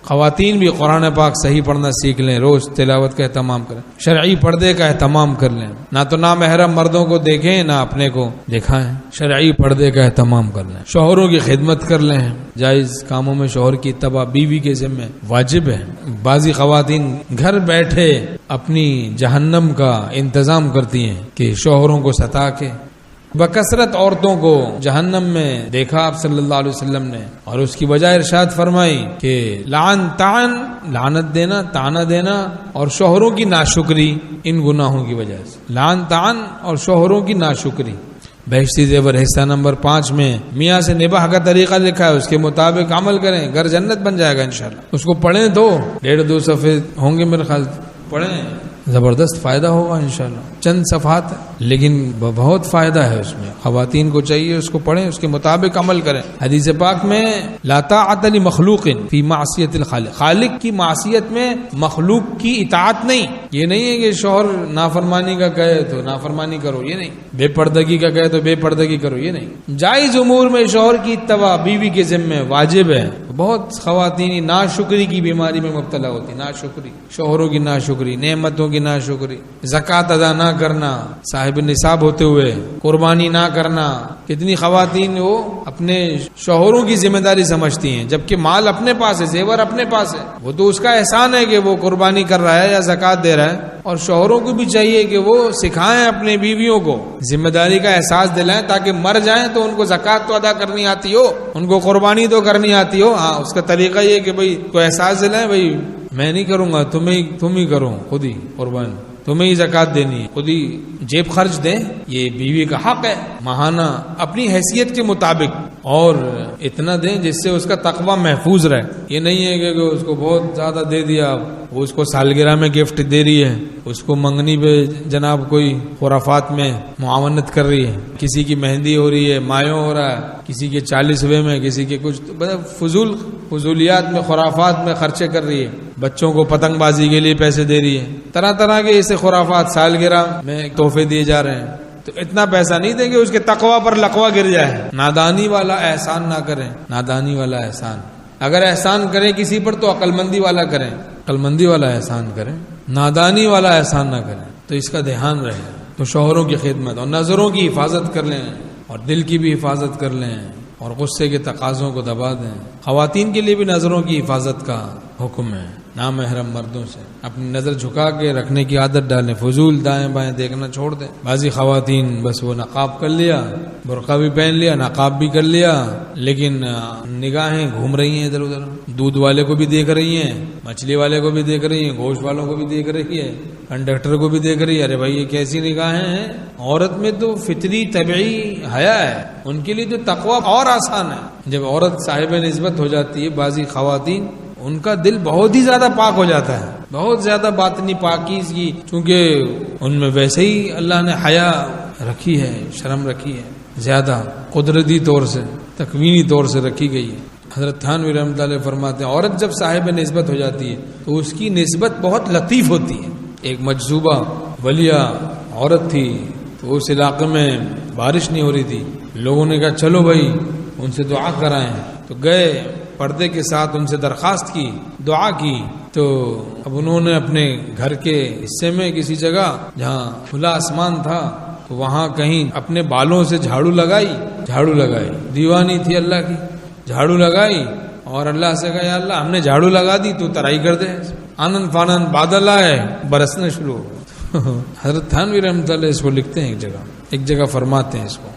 خواتین بھی قرآن پاک صحیح پڑھنا سیکھ لیں، روز تلاوت کا اہتمام کریں، شرعی پردے کا اہتمام کر لیں، نہ تو نامحرم مردوں کو دیکھیں نہ اپنے کو دکھائیں، شرعی پردے کا اہتمام کر لیں، شوہروں کی خدمت کر لیں، جائز کاموں میں شوہر کی اتباع بیوی کے ذمہ واجب ہے۔ بعضی خواتین گھر بیٹھے اپنی جہنم کا انتظام کرتی ہیں کہ شوہروں کو ستا کے بکثرت عورتوں کو جہنم میں دیکھا آپ صلی اللہ علیہ وسلم نے، اور اس کی وجہ ارشاد فرمائی کہ لعنت دینا، طعنہ دینا اور شوہروں کی ناشکری، ان گناہوں کی وجہ سے طعن اور شوہروں کی ناشکری۔ بہشتی زیور حصہ نمبر 5 میں میاں سے نباہ کا طریقہ لکھا ہے، اس کے مطابق عمل کریں، گھر جنت بن جائے گا انشاءاللہ۔ اس کو پڑھیں تو 1.5-2 صفحے ہوں گے میرے خیال، پڑھیں، زبردست فائدہ ہوگا انشاءاللہ۔ چند صفحات لیکن بہت فائدہ ہے اس میں، خواتین کو چاہیے اس کو پڑھیں، اس کے مطابق عمل کریں۔ حدیث پاک میں لا طاعت لمخلوق فی معصیت الخالق، خالق کی معصیت میں مخلوق کی اطاعت نہیں۔ یہ نہیں ہے کہ شوہر نافرمانی کا کہے تو نافرمانی کرو، یہ نہیں، بے پردگی کا کہے تو بے پردگی کرو، یہ نہیں۔ جائز امور میں شوہر کی اتباع بیوی کے ذمہ واجب ہے۔ بہت خواتین ناشکری کی بیماری میں مبتلا ہوتی، ناشکری، شوہروں کی ناشکری، نعمتوں کی ناشکری، زکوٰۃ ادا نہ کرنا، صاحب نصاب ہوتے ہوئے قربانی نہ کرنا۔ کتنی خواتین وہ اپنے شوہروں کی ذمہ داری سمجھتی ہیں، جبکہ مال اپنے پاس ہے، زیور اپنے پاس ہے، وہ تو اس کا احسان ہے کہ وہ قربانی کر رہا ہے یا زکوٰۃ دے رہا ہے۔ اور شوہروں کو بھی چاہیے کہ وہ سکھائیں اپنے بیویوں کو، ذمہ داری کا احساس دلائیں، تاکہ مر جائیں تو ان کو زکوٰۃ تو ادا کرنی آتی ہو، ان کو قربانی تو کرنی آتی ہو۔ ہاں، اس کا طریقہ یہ کہ بھئی کو احساس دلائیں، بھئی میں نہیں کروں گا، تم ہی کرو، خود ہی قربان، تمہیں ہی زکوٰۃ دینی ہے، خود ہی جیب خرچ دیں، یہ بیوی کا حق ہے، ماہانہ اپنی حیثیت کے مطابق، اور اتنا دیں جس سے اس کا تقوی محفوظ رہے۔ یہ نہیں ہے کہ اس کو بہت زیادہ دے دیا، وہ اس کو سالگرہ میں گفٹ دے رہی ہے، اس کو منگنی پہ جناب کوئی خرافات میں معاونت کر رہی ہے، کسی کی مہندی ہو رہی ہے، مایوں ہو رہا ہے، کسی کے 40ویں میں، کسی کے کچھ فضولیات میں، خرافات میں خرچے کر رہی ہے، بچوں کو پتنگ بازی کے لیے پیسے دے رہی ہے، طرح طرح کے ایسے خرافات، سالگرہ میں تحفے دیے جا رہے ہیں۔ تو اتنا پیسہ نہیں دیں کہ اس کے تقوی پر لقوہ گر جائے۔ نادانی والا احسان نہ کریں، نادانی والا احسان، اگر احسان کریں کسی پر تو عقل مندی والا کریں، عقل مندی والا احسان کریں، نادانی والا احسان نہ کریں۔ تو اس کا دھیان رہے، تو شوہروں کی خدمت اور نظروں کی حفاظت کر لیں، اور دل کی بھی حفاظت کر لیں، اور غصے کے تقاضوں کو دبا دیں۔ خواتین کے لیے بھی نظروں کی حفاظت کا حکم ہے، نامحرم مردوں سے اپنی نظر جھکا کے رکھنے کی عادت ڈالیں، فضول دائیں بائیں دیکھنا چھوڑ دیں۔ بعضی خواتین بس وہ نقاب کر لیا، برقع بھی پہن لیا، نقاب بھی کر لیا، لیکن نگاہیں گھوم رہی ہیں ادھر ادھر، دودھ والے کو بھی دیکھ رہی ہیں، مچھلی والے کو بھی دیکھ رہی ہیں، گوشت والوں کو بھی دیکھ رہی ہے، کنڈکٹر کو بھی دیکھ رہی ہے۔ ارے بھائی یہ کیسی نگاہیں ہیں؟ عورت میں تو فطری طبعی حیا ہے، ان کے لیے تو تقوی اور آسان ہے۔ جب عورت صاحب نسبت ہو جاتی ہے، بعضی خواتین ان کا دل بہت ہی زیادہ پاک ہو جاتا ہے، بہت زیادہ باطنی پاکیزگی، چونکہ ان میں ویسے ہی اللہ نے حیا رکھی ہے، شرم رکھی ہے، زیادہ قدرتی طور سے، تکوینی طور سے رکھی گئی ہے۔ حضرت تھانوی رحمۃ اللہ علیہ فرماتے ہیں عورت جب صاحب نسبت ہو جاتی ہے تو اس کی نسبت بہت لطیف ہوتی ہے۔ ایک مجذوبہ ولیہ عورت تھی، تو اس علاقے میں بارش نہیں ہو رہی تھی، لوگوں نے کہا چلو بھائی ان سے دعا کرائیں، تو گئے، پردے کے ساتھ ان سے درخواست کی، دعا کی، تو اب انہوں نے اپنے گھر کے حصے میں کسی جگہ جہاں کھلا آسمان تھا تو وہاں کہیں اپنے بالوں سے جھاڑو لگائی، دیوانی تھی اللہ کی، جھاڑو لگائی اور اللہ سے کہا یا اللہ ہم نے جھاڑو لگا دی، تو ترائی کر دے۔ آنن فانن بادل آئے، برسنے شروع ہو۔ حضرت تھانوی رحمۃ اللہ اس کو لکھتے ہیں، ایک جگہ فرماتے ہیں اس کو۔